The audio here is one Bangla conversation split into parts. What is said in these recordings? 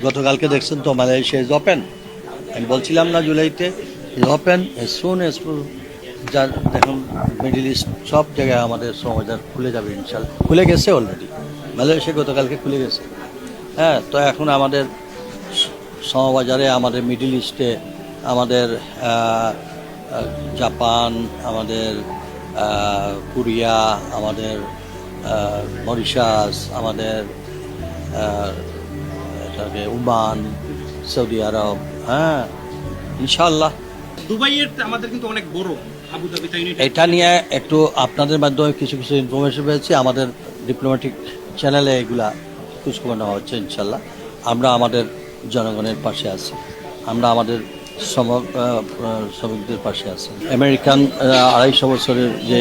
গতকালকে দেখছেন তো মালয়েশিয়া ইজ ওপেন। আমি বলছিলাম না জুলাইতে is open as soon as যা দেখুন মিডিল ইস্ট সব জায়গায় আমাদের শ্রমবাজার খুলে যাবে ইনশাল্লাহ, খুলে গেছে অলরেডি, মালয়েশিয়া গতকালকে খুলে গেছে। হ্যাঁ, তো এখন আমাদের শ্রমবাজারে, আমাদের মিডিল ইস্টে, আমাদের জাপান, আমাদের কোরিয়া, আমাদের মরিশাস, আমাদের এটাকে ওমান, সৌদি আরব, হ্যাঁ ইনশাল্লাহ। দুবাইয়ের আমাদের কিন্তু অনেক বড় আবুধাবি তাই এটা নিয়ে একটু আপনাদের মাধ্যমে কিছু কিছু ইনফরমেশন পেয়েছি, আমাদের ডিপ্লোম্যাটিক চ্যানেলে এগুলা খোঁজখবর নেওয়া হচ্ছে ইনশাল্লাহ। আমরা আমাদের জনগণের পাশে আছি, আমরা আমাদের শ্রমিকদের পাশে আছি। আমেরিকান 250 বছরের যে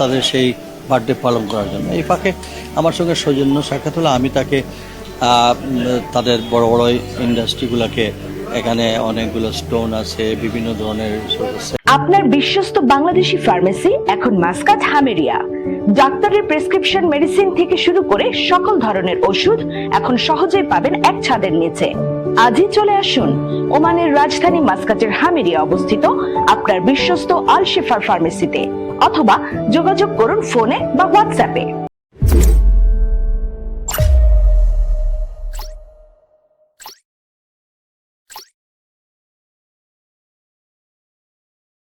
তাদের সেই বার্থডে পালন করার জন্য এই ফাঁকে আমার সঙ্গে সৌজন্য সাক্ষাৎ হলো। আমি তাকে তাদের বড় বড় ইন্ডাস্ট্রিগুলোকে, এখানে অনেকগুলো স্টোন আছে, বিভিন্ন ধরনের রিসোর্স আছে। আপনার বিশ্বস্ত বাংলাদেশি ফার্মেসি এখন মাসকাত হামেরিয়া। ডাক্তারের প্রেসক্রিপশন মেডিসিন থেকে শুরু করে সকল ধরনের ওষুধ এখন সহজেই পাবেন এক ছাদের নিচে। আজই চলে আসুন ওমানের রাজধানী মাসকাতের হামেরিয়া অবস্থিত আপনার বিশ্বস্ত আল শিফা ফার্মেসিতে, অথবা যোগাযোগ করুন ফোনে বা হোয়াটসঅ্যাপে।